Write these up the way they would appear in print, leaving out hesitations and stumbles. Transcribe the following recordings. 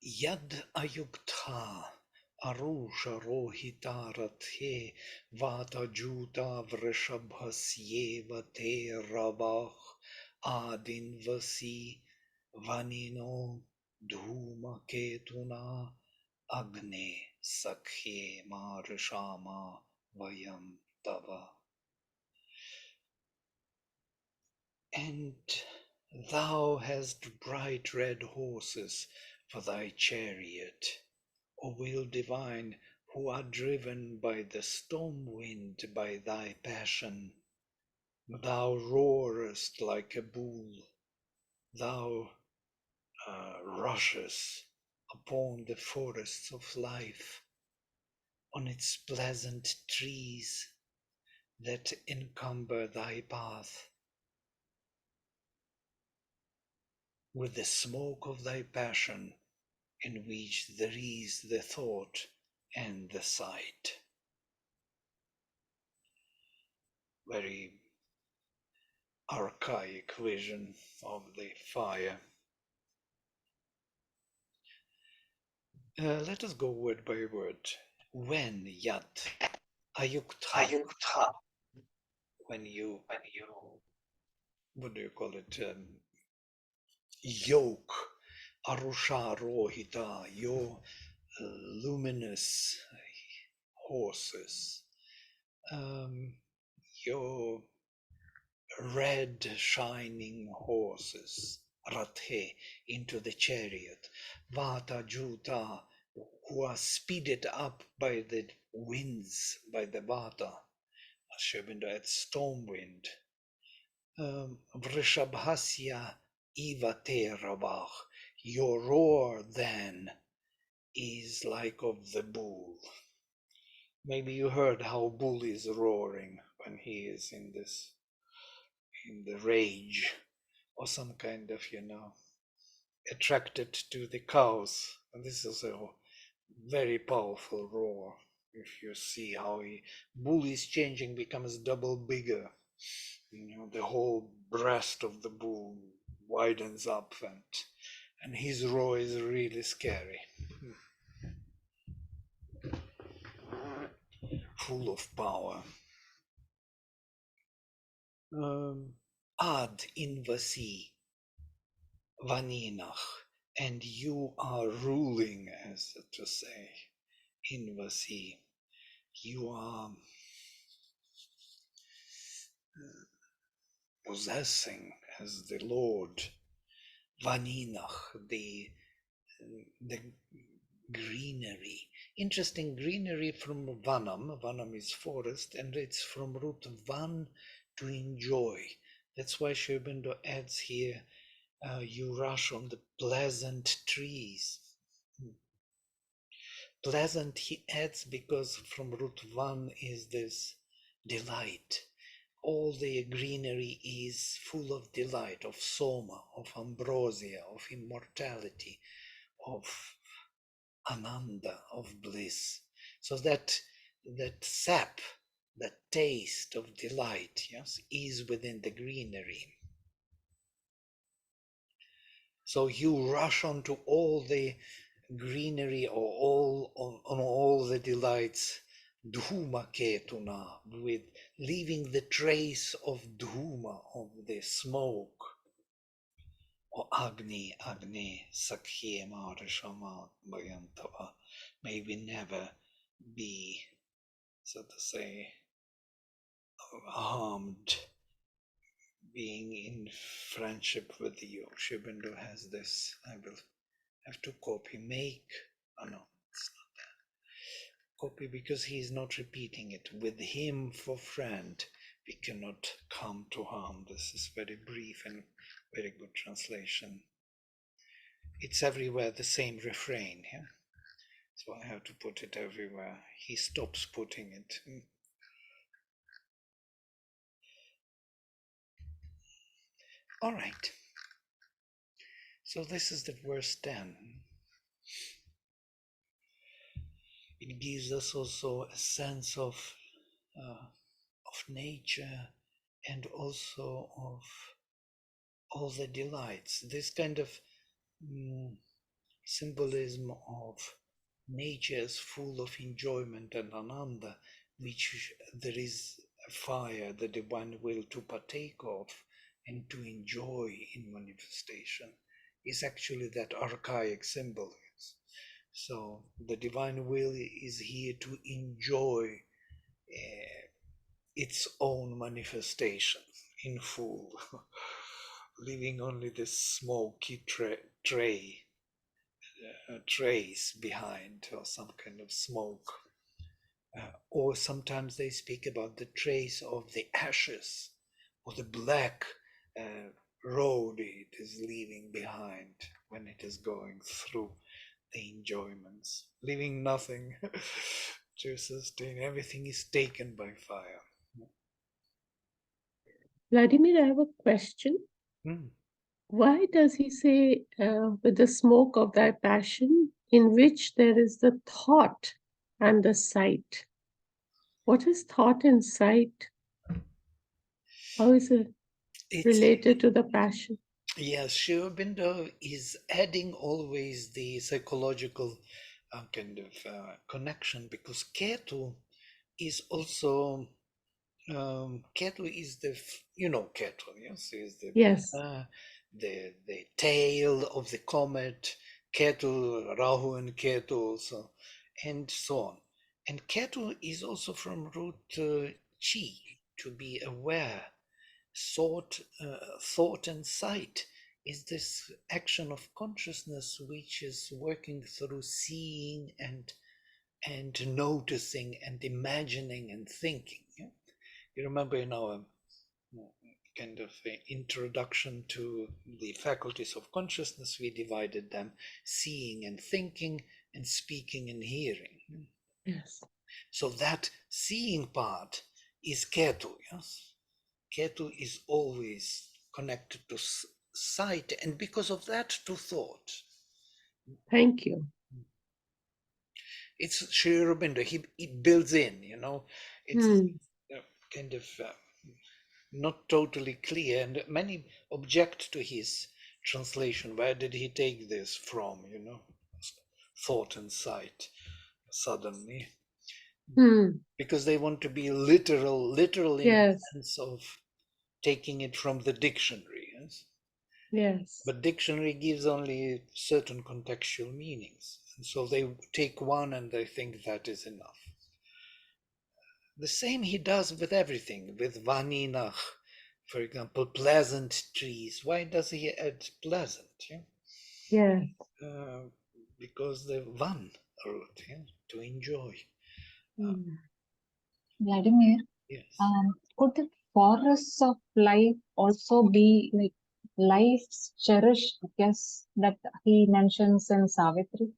Yad ayuktha arusha rohita rathe vata juta vrishabhasyeva te ravah adinvasi vanino dhuma ketuna Agni sakhe marishama vayam tava. And thou hast bright red horses for thy chariot, O will divine, who are driven by the storm wind by thy passion. Thou roarest like a bull, thou rushest upon the forests of life, on its pleasant trees that encumber thy path. With the smoke of thy passion, in which there is the thought and the sight. Very archaic vision of the fire. Let us go word by word. When yat ayuktha, when you, what do you call it? Yoke, arusha rohita, your luminous horses, your red shining horses, rathe, into the chariot, vata juta, who are speeded up by the winds, by the vata, Shobinda at storm wind. Vrishabhasya iva te rabach, your roar then is like of the bull. Maybe you heard how bull is roaring when he is in the rage, or some kind of, attracted to the cows. And this is a very powerful roar. If you see how bull is changing, becomes double bigger. The whole breast of the bull widens up, and his roar is really scary. Full of power. Ad invasi vaninach, and you are ruling, as to say, invasi. You are possessing as the Lord. Vaninach, the greenery. Interesting, greenery from vanam. Vanam is forest, and it's from root van, to enjoy. That's why Sri Aurobindo adds here, you rush on the pleasant trees. Pleasant, he adds, because from root van is this delight. All the greenery is full of delight, of soma, of ambrosia, of immortality, of ananda, of bliss. So that sap, that taste of delight, yes, is within the greenery. So you rush onto all the greenery, or on all the delights, dhuma ketuna, with leaving the trace of dhuma, of the smoke. O Agni, Agni, Sakhye Marishama Bhayantava. May we never be, so to say, harmed being in friendship with you. Sri Aurobindo has this. I will have to copy. Make. Oh no, it's not that. Copy, because he is not repeating it. With him for friend, we cannot come to harm. This is very brief and very good translation. It's everywhere the same refrain, yeah? So I have to put it everywhere. He stops putting it. All right. So this is the verse 10. It gives us also a sense of nature, and also of all the delights. This kind of symbolism of nature is full of enjoyment and ananda, which there is a fire, the divine will to partake of and to enjoy in manifestation, is actually that archaic symbol. So the divine will is here to enjoy its own manifestation in full, leaving only this smoky trace behind, or some kind of smoke. Or sometimes they speak about the trace of the ashes or the black uh, road it is leaving behind when it is going through the enjoyments, leaving nothing to sustain. Everything is taken by fire. Vladimir, I have a question. Mm. Why does he say, with the smoke of thy passion, in which there is the thought and the sight? What is thought and sight? How is it It's related to the passion? yes, Sri Aurobindo is adding always the psychological kind of connection, because Ketu is also Ketu is the Ketu, yes, is Yes, the tail of the comet, Ketu, Rahu and Ketu also, and so on. And Ketu is also from root Chi, to be aware. Thought and sight is this action of consciousness which is working through seeing and noticing and imagining and thinking. Yeah? You remember in our kind of introduction to the faculties of consciousness, we divided them: seeing and thinking, and speaking and hearing. yes. So that seeing part is Ketu, yes? Ketu is always connected to sight, and because of that, to thought. Thank you. It's Sri Aurobindo. He builds in, it's Hmm. kind of not totally clear, and many object to his translation. Where did he take this from? Thought and sight suddenly, Hmm. because they want to be literal in the Yes, sense of taking it from the dictionary. Yes? yes. But dictionary gives only certain contextual meanings, and so they take one and they think that is enough. The same he does with everything, with vaninach, for example, pleasant trees. Why does he add pleasant? Yeah? Yes. Uh, because the van root, yeah? To enjoy. Hmm. Vladimir, Yes, could the forests of life also be like life's cherished guest that he mentions in Savitri?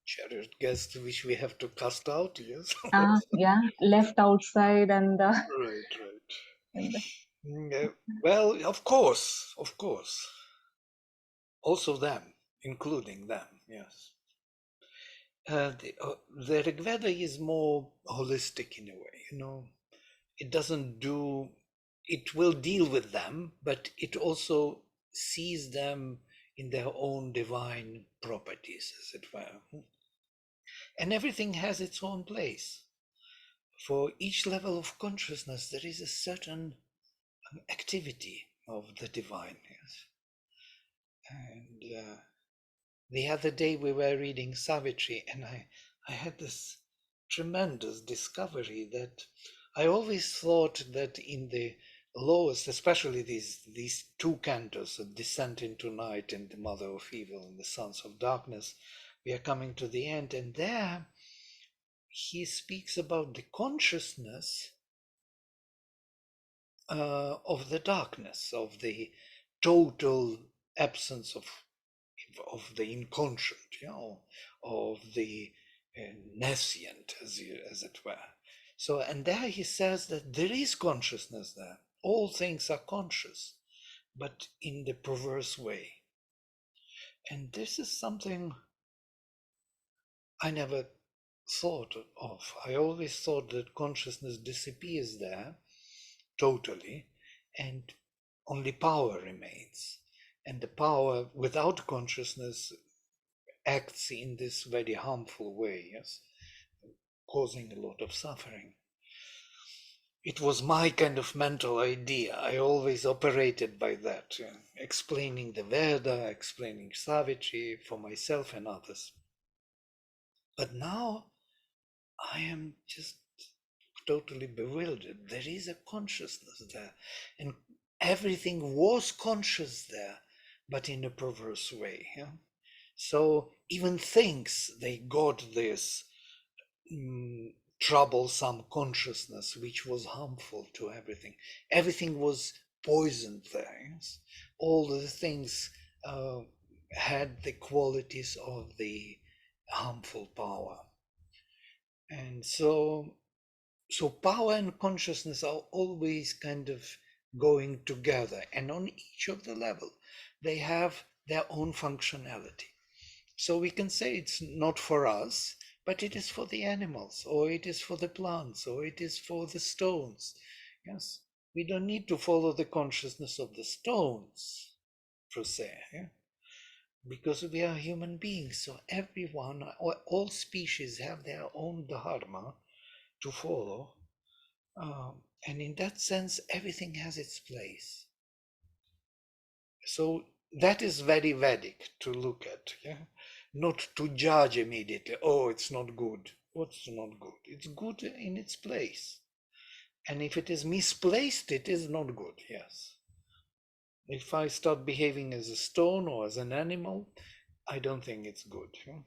cherished guest which we have to cast out. Yes, Yeah, left outside and right, right. and Well, of course, also them, including them. Yes. The Rig Veda is more holistic in a way, It doesn't do, it will deal with them, but it also sees them in their own divine properties, as it were. And everything has its own place. For each level of consciousness, there is a certain activity of the divine. Yes. And the other day we were reading Savitri, and I had this tremendous discovery that I always thought that in the lowest, especially these two cantos, Descent into Night and the Mother of Evil and the Sons of Darkness, we are coming to the end, and there he speaks about the consciousness of the darkness, of the total absence of the inconscient, of the nescient, as it were. So, and there he says that there is consciousness there. All things are conscious, but in the perverse way. And this is something I never thought of. I always thought that consciousness disappears there totally, and only power remains. And the power without consciousness acts in this very harmful way, yes, causing a lot of suffering. It was my kind of mental idea. I always operated by that, explaining the Veda, explaining Savitri for myself and others. But now I am just totally bewildered. There is a consciousness there, and everything was conscious there, but in a perverse way. Yeah? So even things, they got this troublesome consciousness which was harmful to everything. Everything was poisoned there. Yes? All the things had the qualities of the harmful power. And so power and consciousness are always kind of going together, and on each of the level they have their own functionality. So we can say it's not for us, but it is for the animals, or it is for the plants, or it is for the stones. Yes, we don't need to follow the consciousness of the stones per se, yeah? Because we are human beings. So everyone, or all species, have their own dharma to follow. And in that sense, everything has its place. So that is very Vedic to look at, yeah? Not to judge immediately, oh, it's not good. What's not good? It's good in its place. And if it is misplaced, it is not good, yes. If I start behaving as a stone or as an animal, I don't think it's good. Yeah?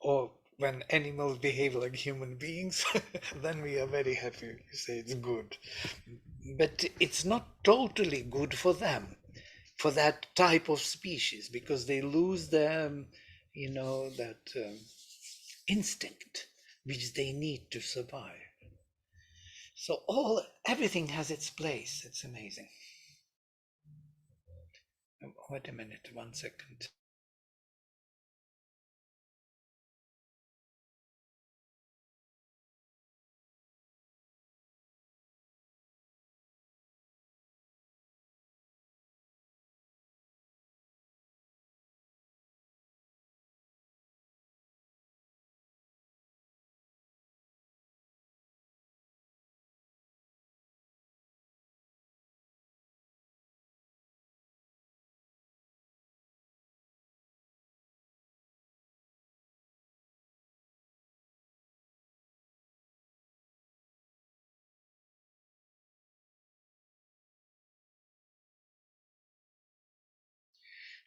Or when animals behave like human beings, then we are very happy. You say it's good. But it's not totally good for them, for that type of species, because they lose their, that instinct which they need to survive. So everything has its place. It's amazing. Wait a minute, 1 second.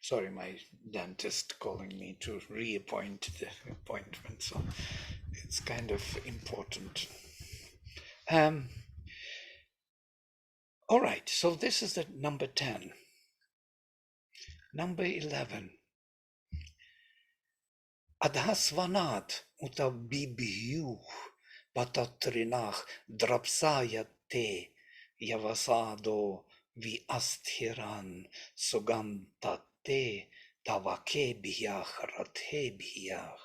Sorry, my dentist calling me to reappoint the appointment, so it's kind of important. All right, so this is the number 10. Number 11. Adhasvanat uta bibhyuh patatrinach drapsayate yavasado vi asthiran sugamtate tavakebhyach rathebhyach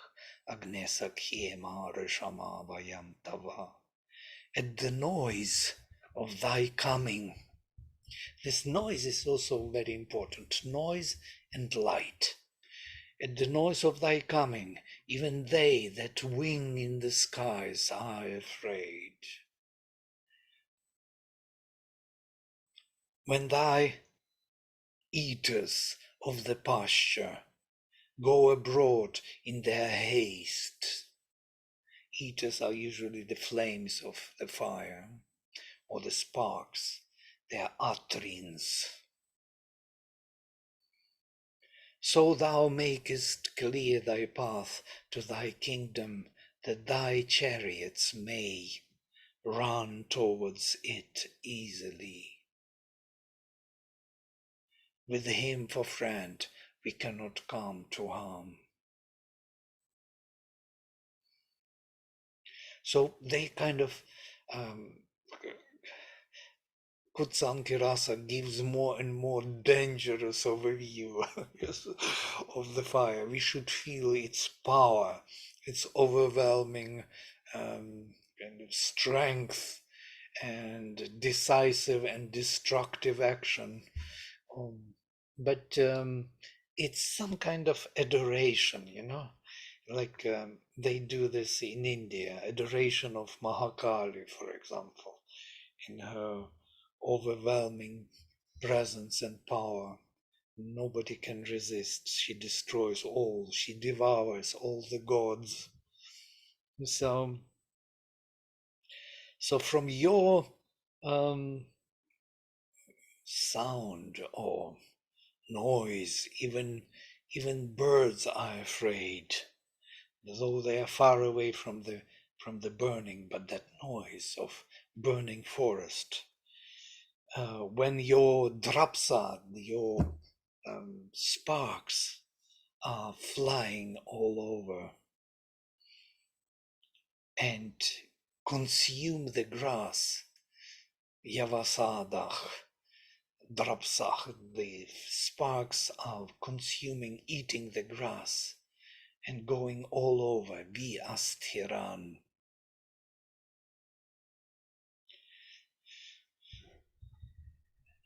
agnesakhema rishama vayam tava. At the noise of thy coming. This noise is also very important. Noise and light. At the noise of thy coming, even they that wing in the skies are afraid. When thy eaters of the pasture go abroad in their haste, eaters are usually the flames of the fire or the sparks, their utterings. So thou makest clear thy path to thy kingdom, that thy chariots may run towards it easily. With him for friend, we cannot come to harm. So they kind of, Kutsankirasa gives more and more dangerous overview of the fire. We should feel its power, its overwhelming kind of strength and decisive and destructive action. but it's some kind of adoration, like they do this in India, adoration of Mahakali, for example, in her overwhelming presence and power. Nobody can resist. She destroys all, she devours all the gods. So, so from your um, sound or noise, even birds are afraid, though they are far away from the burning. But that noise of burning forest, when your drapsad, your sparks are flying all over and consume the grass, Yavasadach, Drapsach, the sparks are consuming, eating the grass and going all over, Vi Asthiran.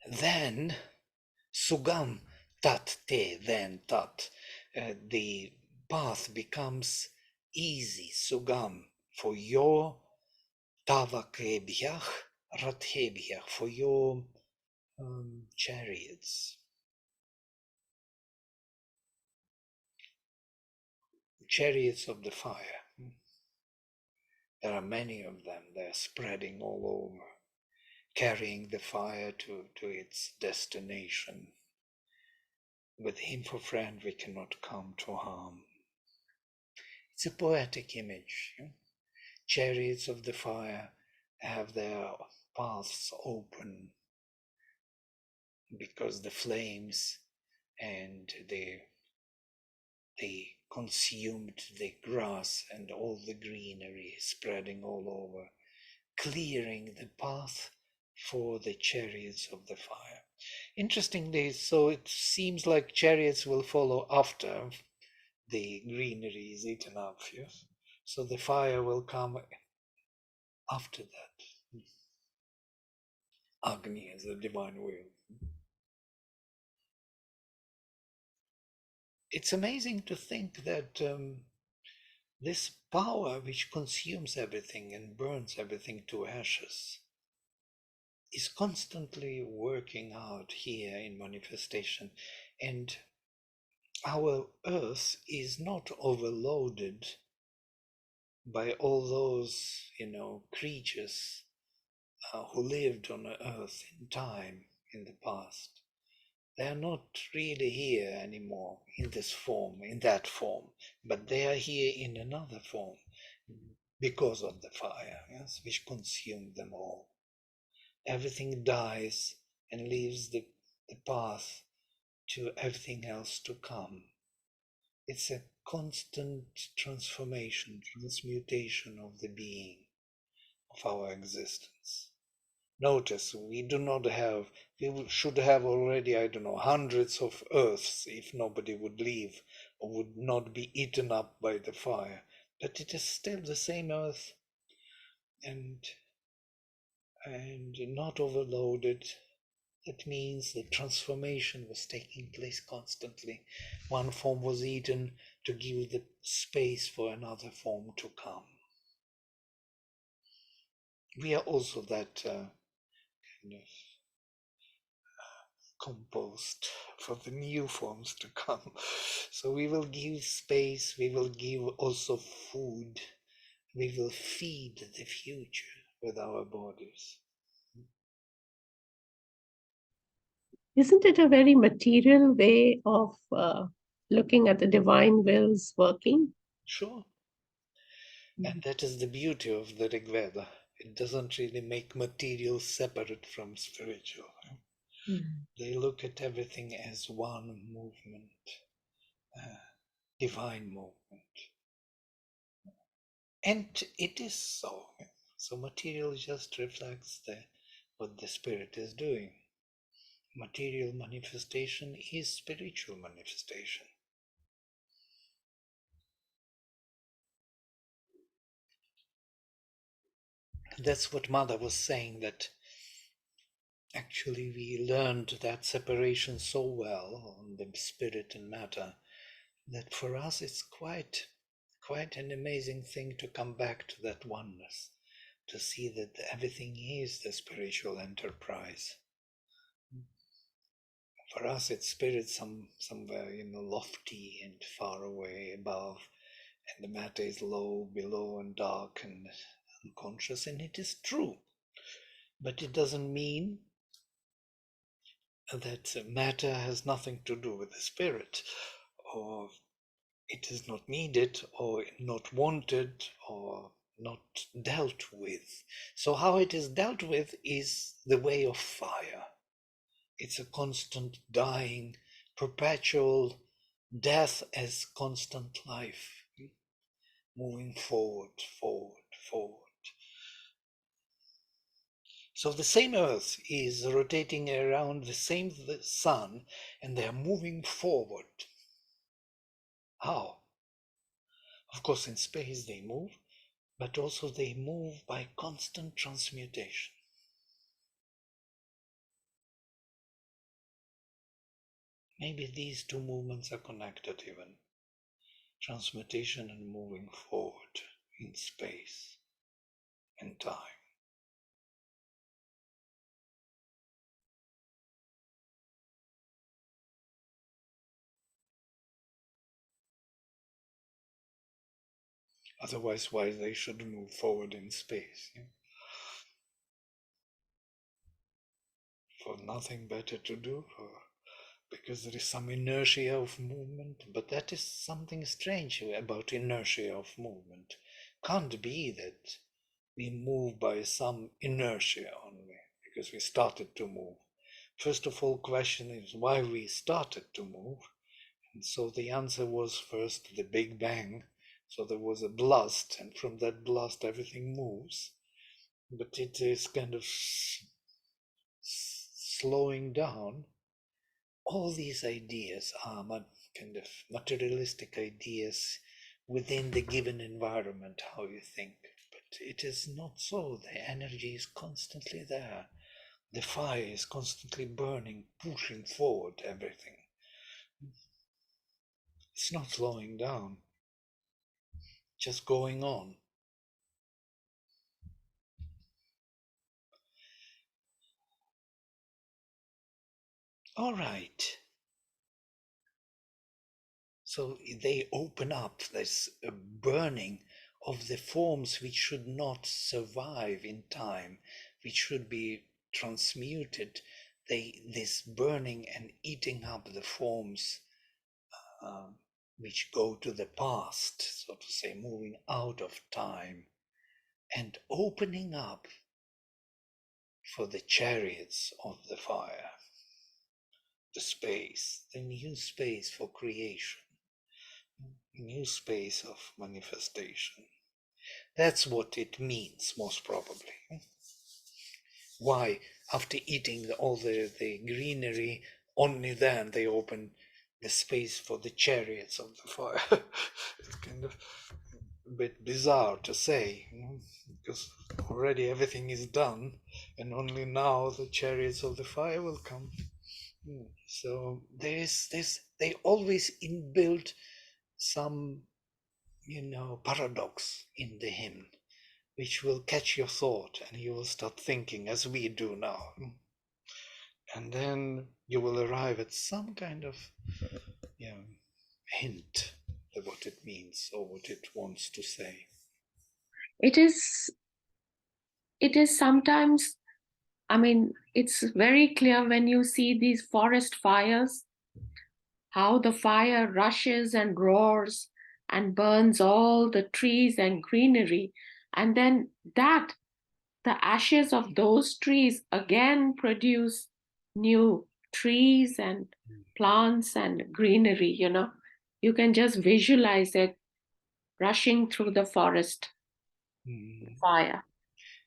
Then Sugam Tat Te, then Tat, the path becomes easy, Sugam, for your Tavakebhyach, Rathebhyach, for your chariots. Chariots of the fire. There are many of them. They're spreading all over, carrying the fire to its destination. With Hmf Rv we cannot come to harm. It's a poetic image. Chariots of the fire have their paths open because the flames and they consumed the grass and all the greenery spreading all over, clearing the path for the chariots of the fire. Interestingly, so it seems like chariots will follow after the greenery is eaten up. Yes? So the fire will come after that. Agni is the divine will. It's amazing to think that this power which consumes everything and burns everything to ashes is constantly working out here in manifestation. And our earth is not overloaded by all those, creatures who lived on the earth in time in the past. They are not really here anymore in this form, in that form, but they are here in another form because of the fire, yes, which consumed them all. Everything dies and leaves the path to everything else to come. It's a constant transformation, transmutation of the being, of our existence. Notice, we should have already, I don't know, hundreds of earths if nobody would leave or would not be eaten up by the fire. But it is still the same earth and not overloaded. That means the transformation was taking place constantly. One form was eaten to give the space for another form to come. We are also that kind of compost for the new forms to come. So we will give space, we will give also food, we will feed the future with our bodies. Isn't it a very material way of looking at the divine wills working? Sure. And that is the beauty of the Rig Veda. It doesn't really make material separate from spiritual. They look at everything as one movement, divine movement. And it is so. So material just reflects what the spirit is doing. Material manifestation is spiritual manifestation. That's what Mother was saying, that Actually, we learned that separation so well on the spirit and matter that for us it's quite an amazing thing to come back to that oneness, to see that everything is the spiritual enterprise. For us, it's spirit somewhere, lofty and far away above, and the matter is low, below, and dark and unconscious, and it is true. But it doesn't mean that matter has nothing to do with the spirit, or it is not needed, or not wanted, or not dealt with. So how it is dealt with is the way of fire. It's a constant dying, perpetual death as constant life, moving forward, forward, forward. So the same Earth is rotating around the same sun, and they are moving forward. How? Of course, in space they move, but also they move by constant transmutation. Maybe these two movements are connected even. Transmutation and moving forward in space and time. Otherwise, why they should move forward in space? Yeah? For nothing better to do, or because there is some inertia of movement. But that is something strange about inertia of movement. Can't be that we move by some inertia only because we started to move. First of all, question is why we started to move. And so the answer was first the Big Bang. So there was a blast, and from that blast everything moves. But it is kind of slowing down. All these ideas are kind of materialistic ideas within the given environment, how you think. But it is not so. The energy is constantly there. The fire is constantly burning, pushing forward everything. It's not slowing down, just going on. All right. So they open up this burning of the forms which should not survive in time, which should be transmuted. This burning and eating up the forms which go to the past, so to say, moving out of time and opening up for the chariots of the fire, the space, the new space for creation, new space of manifestation. That's what it means, most probably. Why, after eating all the greenery, only then they open the space for the chariots of the fire? It's kind of a bit bizarre to say, because already everything is done, and only now the chariots of the fire will come. So there is this, they always inbuilt some, paradox in the hymn, which will catch your thought and you will start thinking as we do now. And then you will arrive at some kind of hint of what it means or what it wants to say. It is sometimes, I mean, it's very clear when you see these forest fires, how the fire rushes and roars and burns all the trees and greenery. And then the ashes of those trees again produce new trees and plants and greenery, You can just visualize it rushing through the forest fire.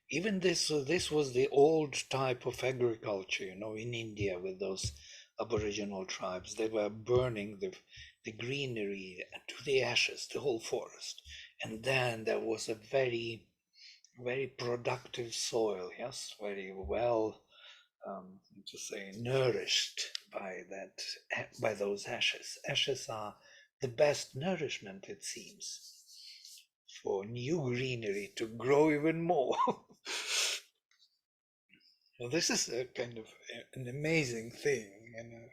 Even this was the old type of agriculture, in India with those Aboriginal tribes. They were burning the greenery to the ashes, the whole forest. And then there was a very, very productive soil, yes, very well to say, nourished by those ashes. Ashes are the best nourishment, it seems, for new greenery to grow even more. Well, this is a kind of an amazing thing, you know.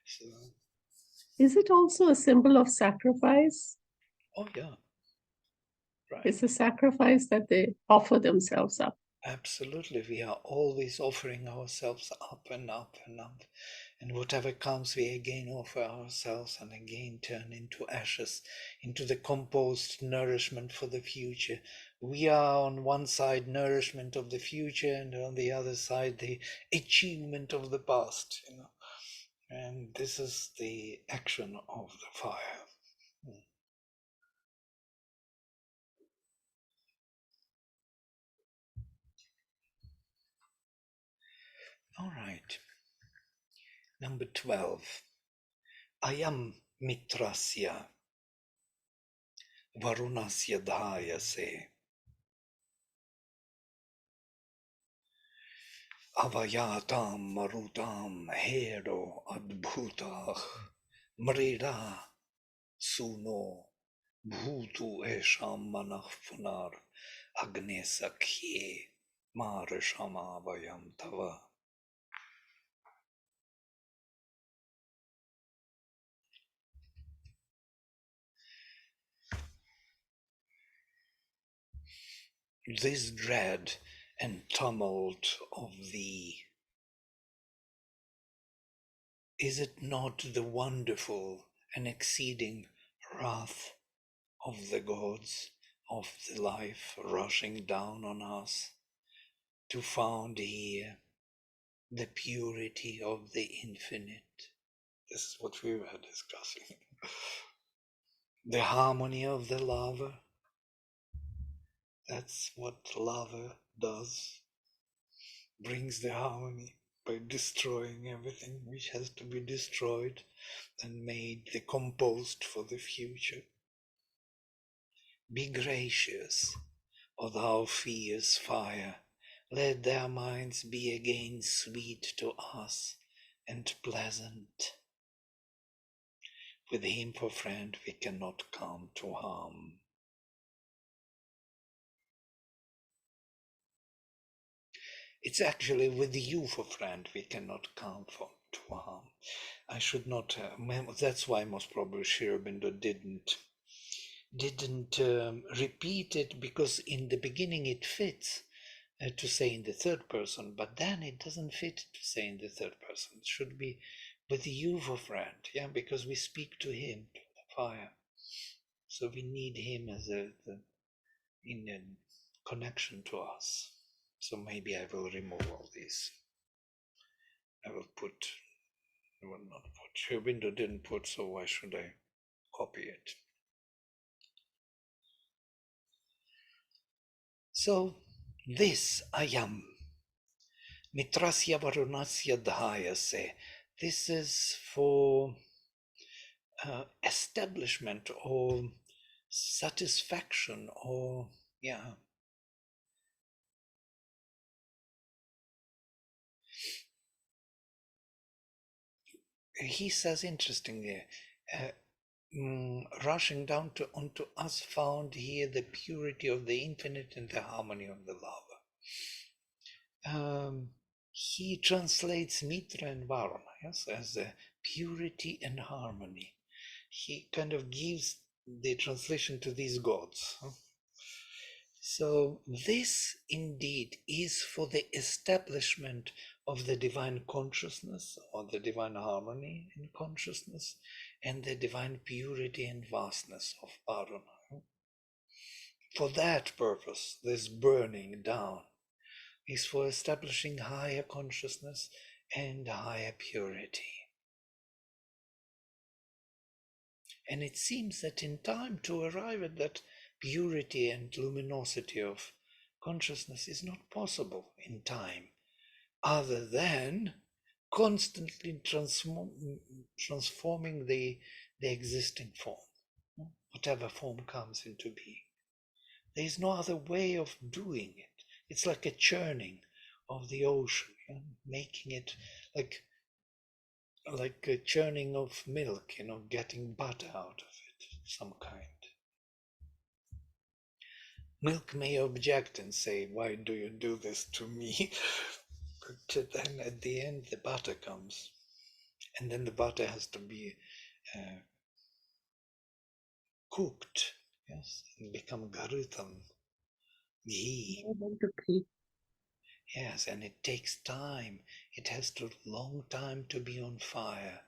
So, Is it also a symbol of sacrifice? oh yeah, right. It's a sacrifice that they offer themselves up. Absolutely, we are always offering ourselves up and up and up. And whatever comes, we again offer ourselves and again turn into ashes, into the compost nourishment for the future. We are on one side nourishment of the future, and on the other side the achievement of the past, you know. And this is the action of the fire. All right. Number 12. Ayam mitrasya varunasya dhayase avayatam marutam hero adbhutah mrida suno bhutu esham manah punar Agni sakhye marashama vayam tava. This dread and tumult of thee, is it not the wonderful and exceeding wrath of the gods of the life rushing down on us to found here the purity of the infinite? This is what we were discussing. The harmony of the lover. That's what lover does. Brings the harmony by destroying everything which has to be destroyed and made the compost for the future. Be gracious, O thou fierce fire, let their minds be again sweet to us and pleasant. With him for friend we cannot come to harm. It's actually with you for friend we cannot come to harm. I should not, that's why most probably Sri Aurobindo didn't repeat it, because in the beginning it fits to say in the third person, but then it doesn't fit to say in the third person. It should be with you for friend, yeah, because we speak to him, to the fire. So we need him as in a connection to us. So maybe I will remove all these. I will not put. Sri Aurobindo didn't put, so why should I copy it? So this ayam mitrasya varunasya dhayase. This is for establishment or satisfaction, or yeah. He says interestingly, rushing down onto us found here the purity of the infinite and the harmony of the lover. He translates Mitra and Varuna, yes, as the purity and harmony. He kind of gives the translation to these gods. So this indeed is for the establishment of the divine consciousness, or the divine harmony in consciousness, and the divine purity and vastness of Varuna. For that purpose, this burning down is for establishing higher consciousness and higher purity. And it seems that in time to arrive at that purity and luminosity of consciousness is not possible in time, other than constantly transforming the existing form, whatever form comes into being. There is no other way of doing it. It's like a churning of the ocean, making it like a churning of milk, getting butter out of it, some kind. Milk may object and say, "Why do you do this to me?" But then at the end, the butter comes. And then the butter has to be cooked, yes, and become garutam, ghee. Yes, and it takes time. It has to long time to be on fire,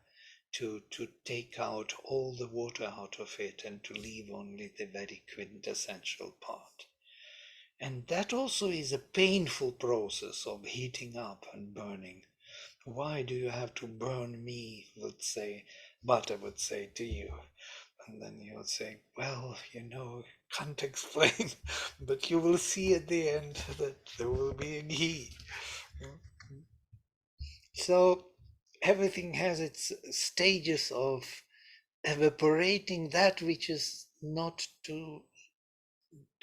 to take out all the water out of it and to leave only the very quintessential part. And that also is a painful process of heating up and burning. Why do you have to burn me, butter would say to you. And then you would say, well, can't explain, but you will see at the end that there will be a ghee. So everything has its stages of evaporating that which is not to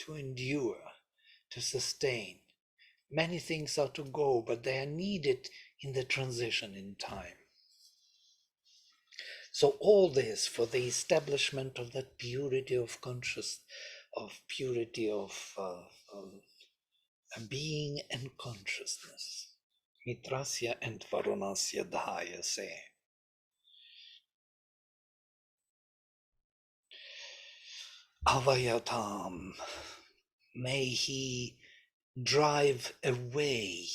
endure, to sustain. Many things are to go, but they are needed in the transition in time. So all this for the establishment of that purity of purity of being and consciousness. Mitrasya and Varunasya Dhayase. Avayatam. May he drive away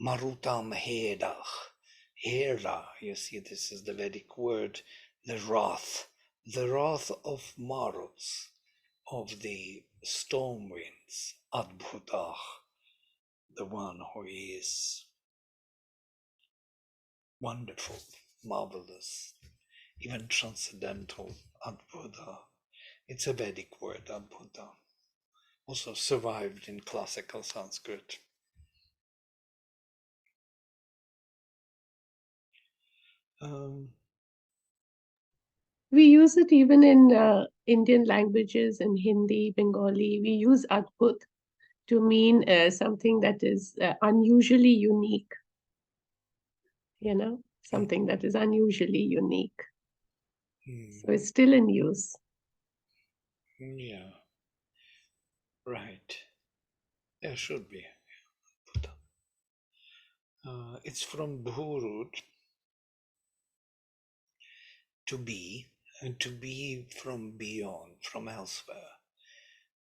Marutam Hedach. Hera, you see, this is the Vedic word, the wrath of Maruts, of the storm winds, Adbhutah, the one who is wonderful, marvelous, even transcendental, Adbhuta. It's a Vedic word, Adbhuta, also survived in classical Sanskrit. We use it even in Indian languages, in Hindi, Bengali. We use Adbhut to mean something that is unusually unique, something that is unusually unique. So it's still in use. Yeah, right. There should be. It's from Bhurut, to be, and to be from beyond, from elsewhere,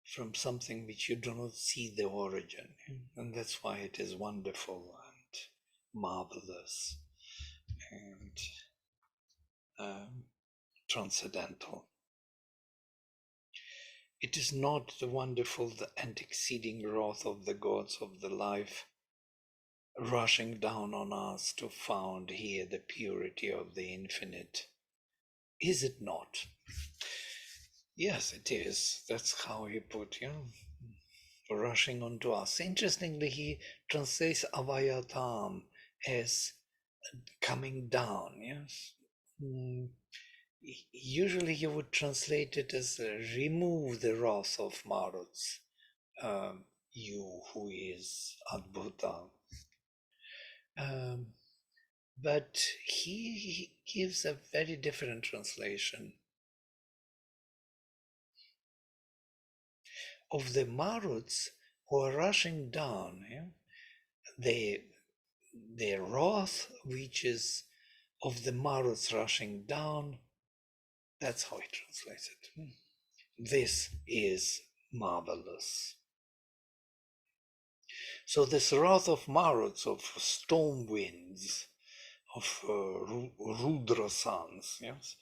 from something which you do not see the origin. And that's why it is wonderful and marvelous and transcendental. It is not the wonderful and exceeding wrath of the gods of the life rushing down on us to found here the purity of the infinite. Is it not? Yes, it is. That's how he put, rushing onto us. Interestingly, he translates avayatam as coming down, yes. Usually you would translate it as remove the wrath of Maruts, you who is Adbhuta. But he gives a very different translation. Of the Maruts who are rushing down, the wrath which is of the Maruts rushing down, that's how he translates it. This is marvelous. So this wrath of Maruts, of storm winds, of Rudra suns, yes,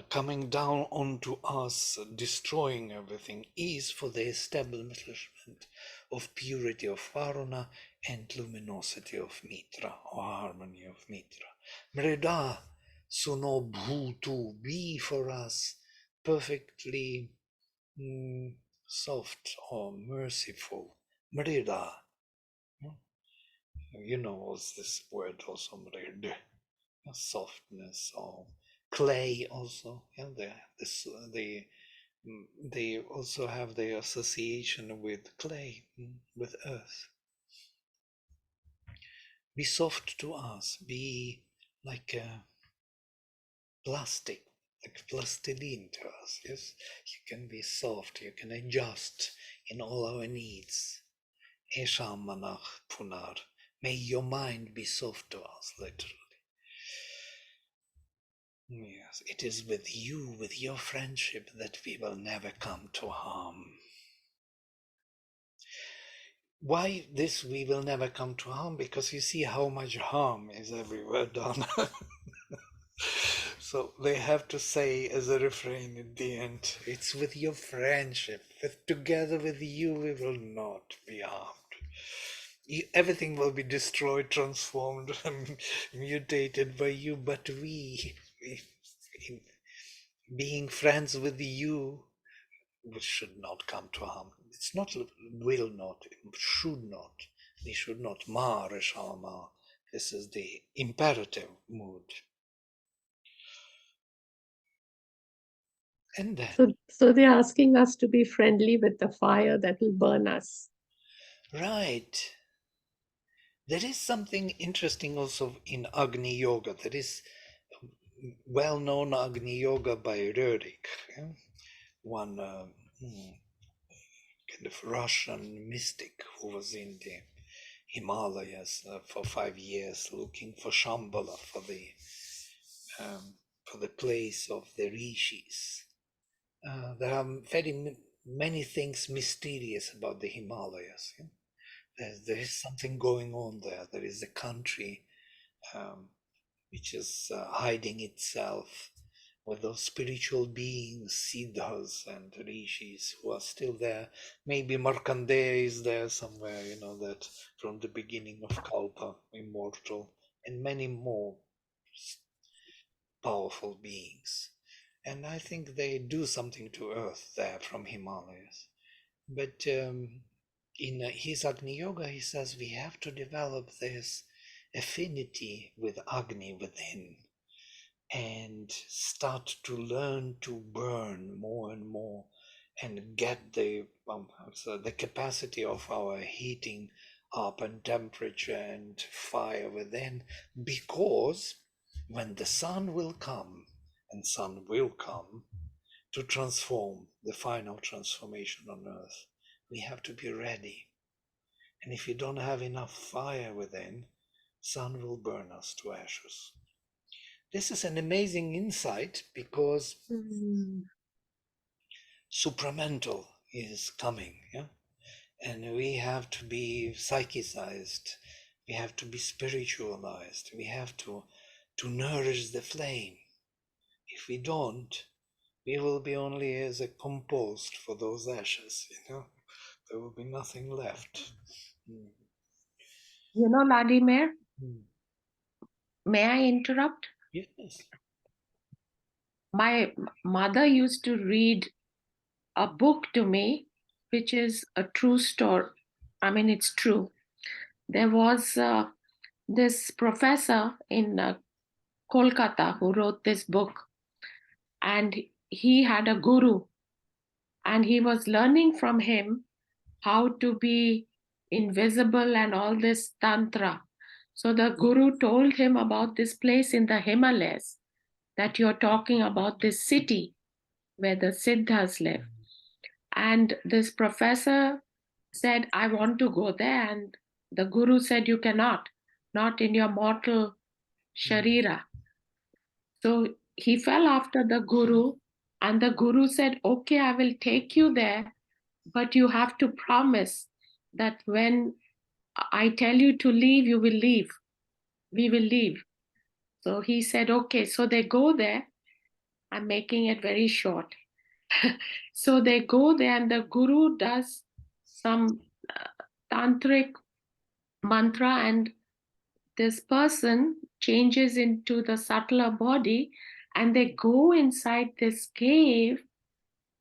coming down onto us, destroying everything, is for the establishment of purity of Varuna and luminosity of Mitra, or harmony of Mitra. Mrida suno bhutu, be for us perfectly soft or merciful. Mrida. You know what's this word also, mrid, softness, or clay also. Yeah, they also have the association with clay, with earth. Be soft to us. Be like a plastic, like plastilene to us. Yes, you can be soft. You can adjust in all our needs. Eshamanach punar. May your mind be soft to us, literally. Yes, it is with you, with your friendship, that we will never come to harm. Why this we will never come to harm? Because you see how much harm is everywhere done. So they have to say as a refrain at the end, it's with your friendship, together with you we will not be harmed. Everything will be destroyed, transformed, mutated by you, but we being friends with you, we should not come to harm. It's not will not, should not. We should not mar Shama. This is the imperative mood. And then, so they're asking us to be friendly with the fire that will burn us. right. There is something interesting also in Agni Yoga. There is well-known Agni Yoga by Rörik, one kind of Russian mystic who was in the Himalayas for 5 years, looking for Shambhala, for the place of the rishis. There are very many things mysterious about the Himalayas. There is something going on there. There is a country which is hiding itself with those spiritual beings, siddhas and rishis who are still there. Maybe Markandeya is there somewhere, that from the beginning of Kalpa, immortal, and many more powerful beings. And I think they do something to earth there from Himalayas. But in his Agni Yoga, he says we have to develop this affinity with Agni within and start to learn to burn more and more and get the capacity of our heating up and temperature and fire within, because when the sun will come, and sun will come to transform the final transformation on earth, we have to be ready. And if you don't have enough fire within, sun will burn us to ashes. This is an amazing insight because supramental is coming, and we have to be psychicized, we have to be spiritualized, we have to nourish the flame. If we don't, we will be only as a compost for those ashes, there will be nothing left. Vladimir, may I interrupt? Yes. My mother used to read a book to me, which is a true story. I mean, it's true. There was this professor in Kolkata who wrote this book, and he had a guru, and he was learning from him how to be invisible and all this tantra. So the guru told him about this place in the Himalayas that you're talking about, this city where the Siddhas live. And this professor said, I want to go there. And the guru said, you cannot, not in your mortal sharira. So he fell after the guru, and the guru said, okay, I will take you there, but you have to promise that when I tell you to leave, you will leave. We will leave. So he said, okay. So they go there. I'm making it very short. So they go there, and the guru does some tantric mantra, and this person changes into the subtler body, and they go inside this cave,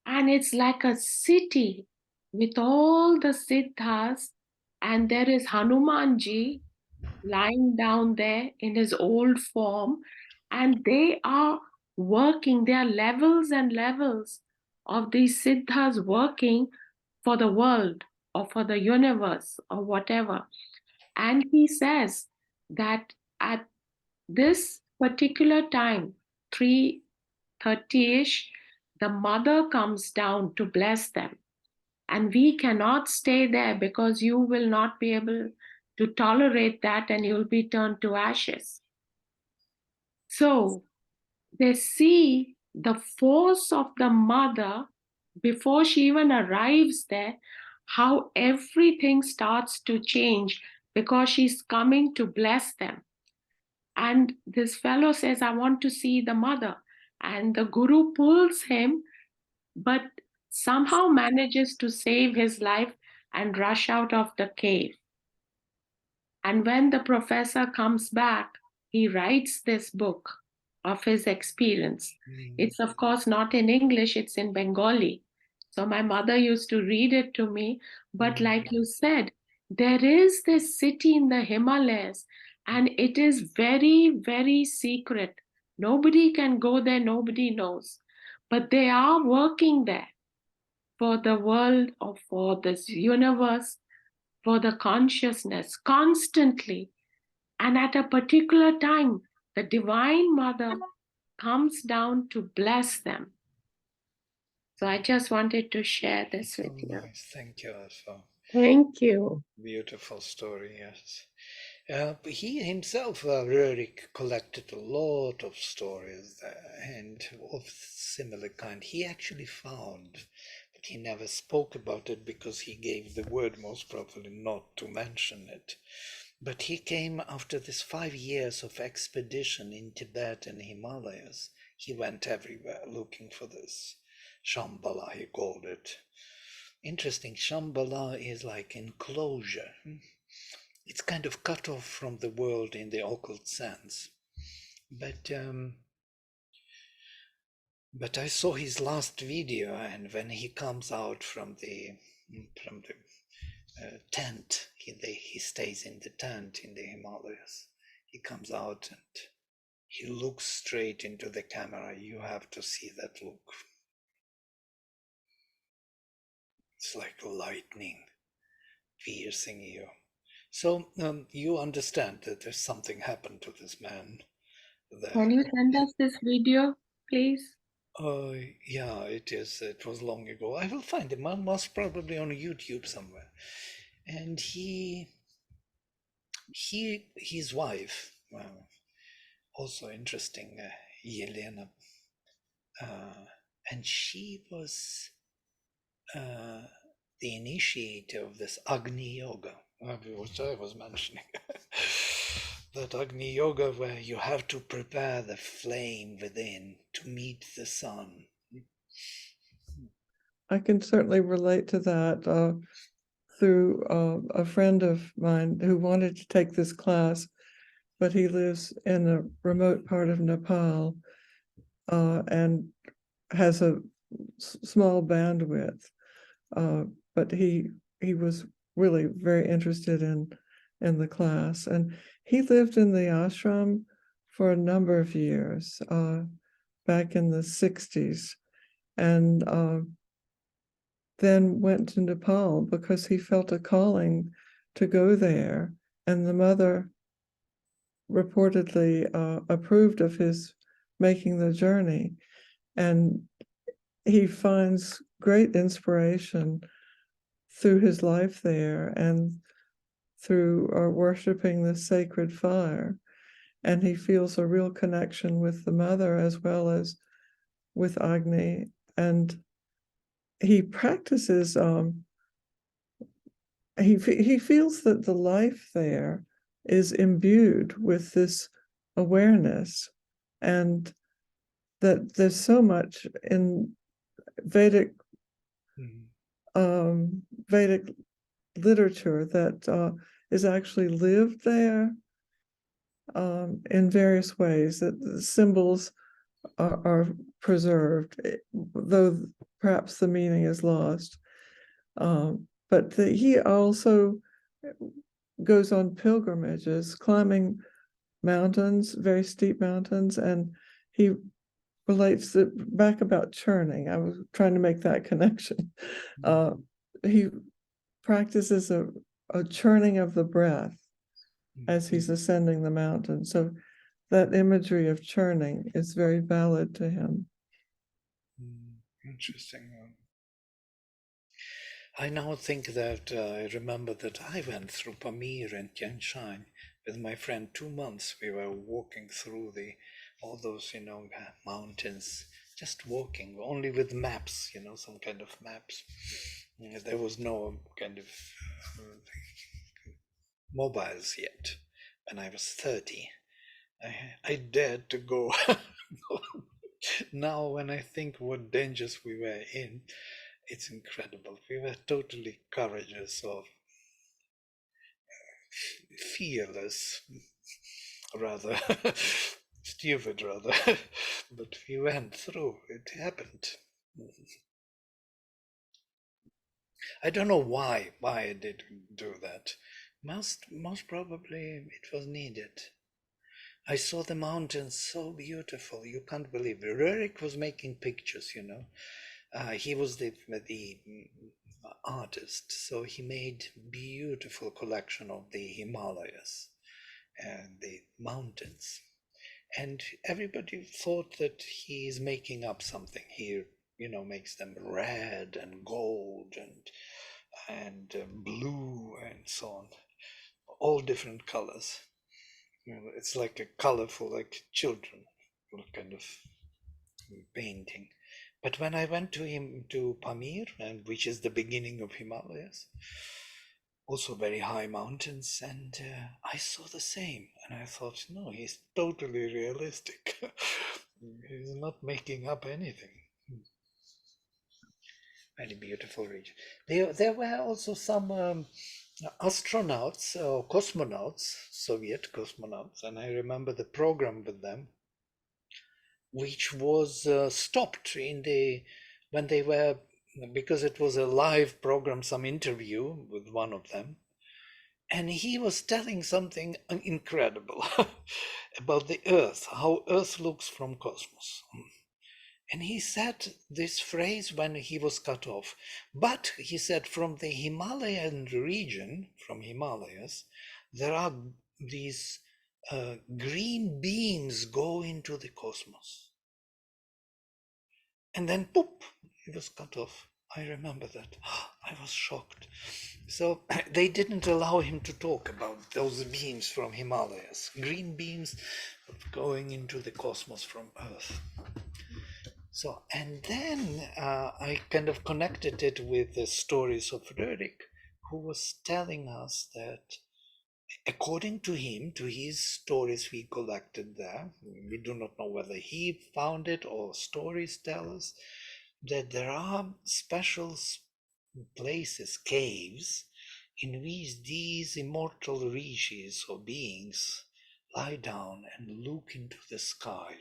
and it's like a city with all the siddhas, and there is Hanumanji lying down there in his old form, and they are working. There are levels and levels of these siddhas working for the world or for the universe or whatever. And he says that at this particular time, 3:30ish, the mother comes down to bless them. And we cannot stay there because you will not be able to tolerate that and you'll be turned to ashes. So they see the force of the mother before she even arrives there, how everything starts to change because she's coming to bless them. And this fellow says, I want to see the mother. And the guru pulls him, but somehow manages to save his life and rush out of the cave. And when the professor comes back, he writes this book of his experience. It's, of course, not in English, it's in Bengali. So my mother used to read it to me. But like you said, there is this city in the Himalayas, and it is very, very secret. Nobody can go there, nobody knows. But they are working there for the world or for this universe, for the consciousness constantly. And at a particular time, the Divine Mother comes down to bless them. So I just wanted to share this with you. Nice. Thank you. Thank you. Beautiful story, yes. He himself, Röhrig, collected a lot of stories and of similar kind. He actually found, but he never spoke about it because he gave the word most probably not to mention it. But he came after this 5 years of expedition in Tibet and Himalayas. He went everywhere looking for this. Shambhala, he called it. Interesting, Shambhala is like enclosure. It's kind of cut off from the world in the occult sense. But I saw his last video, and when he comes out from the tent, he stays in the tent in the Himalayas. He comes out and he looks straight into the camera. You have to see that look. It's like lightning piercing you. So you understand that there's something happened to this man there. Can you send us this video, please? Yeah, it is. It was long ago. I will find him. Most probably on YouTube somewhere. And his wife, also interesting, Yelena, and she was the initiator of this Agni Yoga, which I was mentioning. That Agni Yoga where you have to prepare the flame within to meet the sun. I can certainly relate to that through a friend of mine who wanted to take this class, but he lives in a remote part of Nepal and has a small bandwidth. But he was really very interested in the class, and he lived in the ashram for a number of years back in the 60s, and then went to Nepal because he felt a calling to go there, and the mother reportedly approved of his making the journey, and he finds great inspiration through his life there and through worshiping the sacred fire, and he feels a real connection with the mother as well as with Agni, and he practices he feels that the life there is imbued with this awareness, and that there's so much in Vedic Vedic literature that is actually lived there in various ways, that the symbols are preserved, though perhaps the meaning is lost. But he also goes on pilgrimages, climbing mountains, very steep mountains, and he relates it back about churning. I was trying to make that connection. He practices a churning of the breath, as he's ascending the mountain. So that imagery of churning is very valid to him. Interesting. I now think that I remember that I went through Pamir and Tian Shan with my friend 2 months. We were walking through all those mountains, just walking only with maps, some kind of maps. There was no kind of mobiles yet. When I was 30, I dared to go. Now when I think what dangers we were in, it's incredible. We were totally courageous or fearless, rather stupid, rather. But we went through. It happened. I don't know why I did do that. Most probably it was needed. I saw the mountains so beautiful. You can't believe it. Rurik was making pictures, he was the artist, so he made beautiful collection of the Himalayas and the mountains, and everybody thought that he is making up something. He makes them red and gold and blue and so on, all different colors. It's like a colorful, like children kind of painting. But when I went to Pamir, and which is the beginning of Himalayas, also very high mountains, and I saw the same, and I thought, no, he's totally realistic. He's not making up anything. Very beautiful region. There were also some astronauts or cosmonauts, Soviet cosmonauts, and I remember the program with them, which was stopped when they were, because it was a live program, some interview with one of them, and he was telling something incredible about the Earth, how Earth looks from cosmos. And he said this phrase when he was cut off. But he said, from the Himalayan region, from Himalayas, there are these green beams go into the cosmos. And then, poop, he was cut off. I remember that. I was shocked. So they didn't allow him to talk about those beams from Himalayas, green beams going into the cosmos from Earth. So, and then I kind of connected it with the stories of Rurik, who was telling us that according to him, to his stories we collected there, we do not know whether he found it or stories tell us, that there are special places, caves, in which these immortal rishis or beings lie down and look into the sky.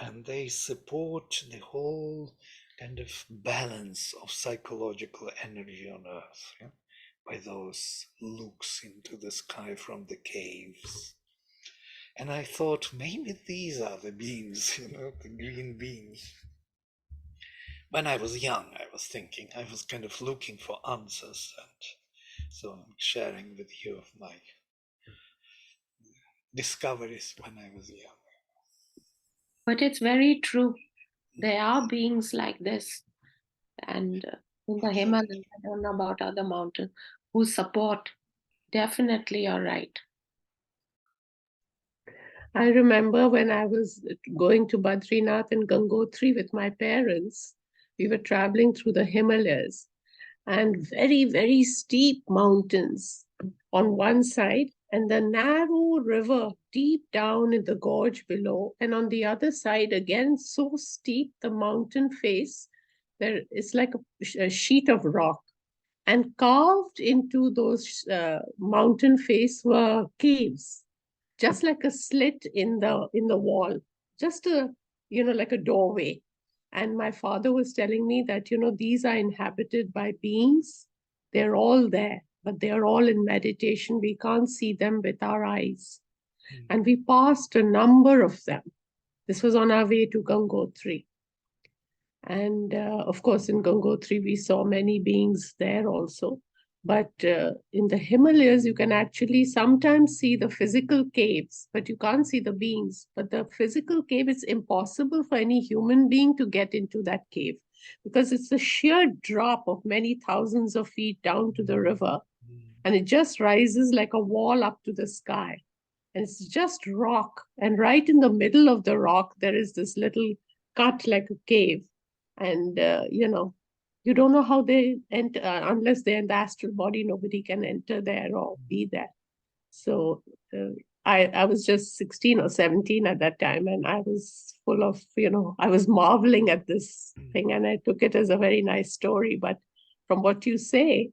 And they support the whole kind of balance of psychological energy on Earth, by those looks into the sky from the caves. And I thought, maybe these are the beams, the green beams. When I was young, I was thinking, I was kind of looking for answers, and so I'm sharing with you my discoveries when I was young. But it's very true. There are beings like this, and in the Himalayas, I don't know about other mountains, who support. Definitely, you're right. I remember when I was going to Badrinath and Gangotri with my parents, we were traveling through the Himalayas and very, very steep mountains on one side and the narrow river deep down in the gorge below. And on the other side, again, so steep, the mountain face, there is like a sheet of rock. And carved into those mountain face were caves, just like a slit in the wall, just like a doorway. And my father was telling me that these are inhabited by beings. They're all there, but they're all in meditation. We can't see them with our eyes. And we passed a number of them. This was on our way to Gangotri. And of course, in Gangotri, we saw many beings there also. But in the Himalayas, you can actually sometimes see the physical caves, but you can't see the beings. But the physical cave, it's impossible for any human being to get into that cave because it's a sheer drop of many thousands of feet down to the river. And it just rises like a wall up to the sky. And it's just rock. And right in the middle of the rock, there is this little cut like a cave. And, you don't know how they enter, unless they're in the astral body, nobody can enter there or be there. So I was just 16 or 17 at that time, and I was full of, I was marveling at this thing, and I took it as a very nice story. But from what you say,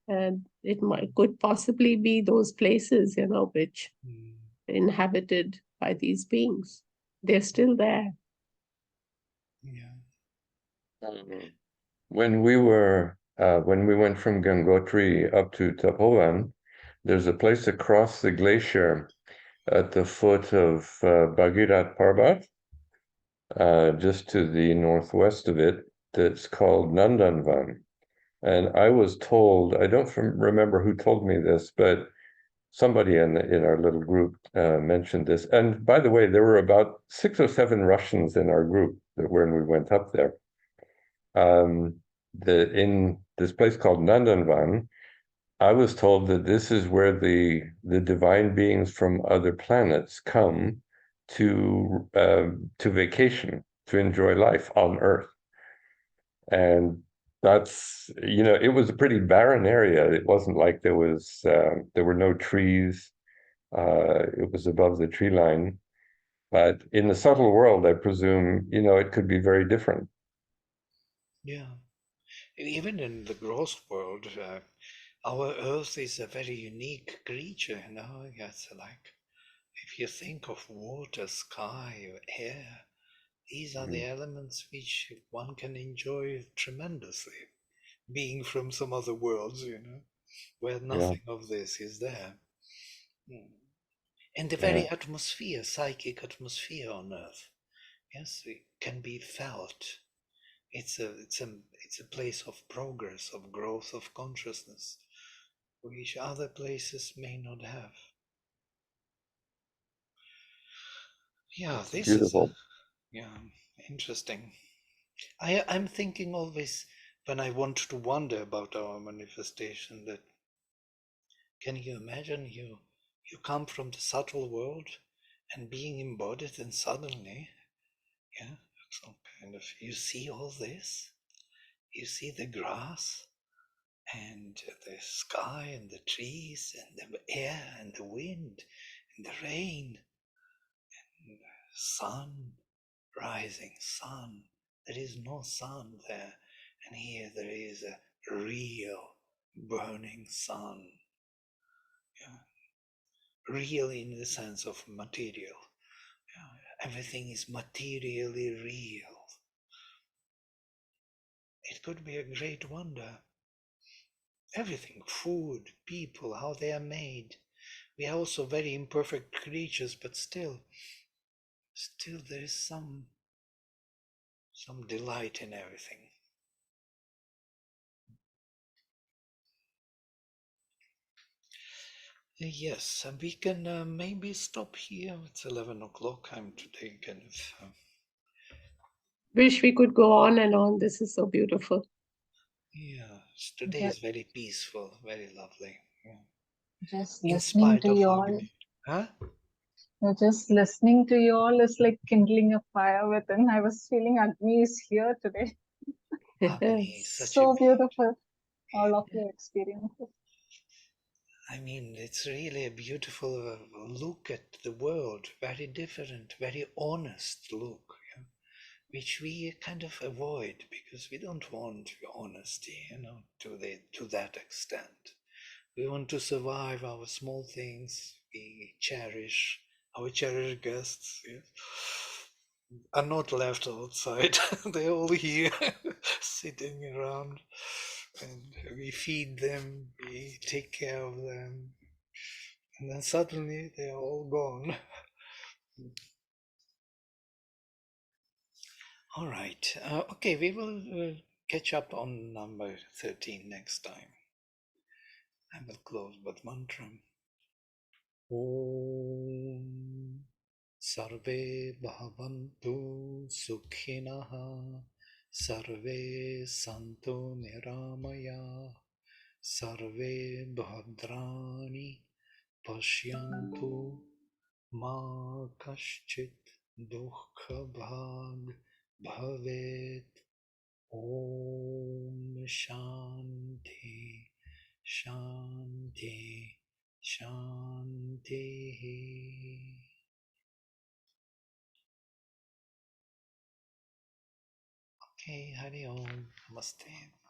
could possibly be those places, which inhabited by these beings. They're still there. Yeah. When we went from Gangotri up to Tapovan, there's a place across the glacier at the foot of Bhagirat Parbat, just to the northwest of it, that's called Nandanvan. And I was told, I don't remember who told me this, but somebody in our little group mentioned this. And by the way, there were about 6 or 7 Russians in our group when we went up there. In this place called Nandanvan, I was told that this is where the divine beings from other planets come to vacation, to enjoy life on Earth. And that's, it was a pretty barren area. It wasn't like there were no trees. It was above the tree line. But in the subtle world, I presume, it could be very different. Yeah. Even in the gross world, our Earth is a very unique creature, It's like, if you think of water, sky, or air, these are the elements which one can enjoy tremendously, being from some other worlds, where nothing of this is there. And the very atmosphere, psychic atmosphere on Earth, yes, it can be felt. It's a place of progress, of growth of consciousness, which other places may not have. Yeah, this Beautiful. is interesting. I'm thinking always when I want to wonder about our manifestation that, can you imagine you come from the subtle world and being embodied, and suddenly, some kind of, you see all this, you see the grass and the sky and the trees and the air and the wind and the rain and the sun, rising sun. There is no sun there, and here there is a real burning sun. Real in the sense of material. Everything is materially real. It could be a great wonder. Everything, food, people, how they are made. We are also very imperfect creatures, but still there is some delight in everything. Yes, and we can maybe stop here. It's 11 o'clock. I'm today kind of... Wish we could go on and on. This is so beautiful. Today is very peaceful, very lovely. Just In listening spite to of you all. Agni. Huh? Just listening to you all is like kindling a fire within. I was feeling Agni is here today. Agni is such So beautiful. All of your experiences. I mean, it's really a beautiful look at the world, very different, very honest look, which we kind of avoid because we don't want honesty, to that extent. We want to survive our small things. We cherish our cherished guests. Are not left outside. They're all here, sitting around, and we feed them, we take care of them, and then suddenly they're all gone. All right. Okay, we will catch up on number 13 next time. I will close with mantra. Om Sarve Bhavantu Sukhinah Sarve Santu Niramaya Sarve Bhadrani Pashyantu Ma Kaschit Dukha Bhag Bhavet. Om Shanti Shanti Shanti. Okay, Hari Om. Namaste.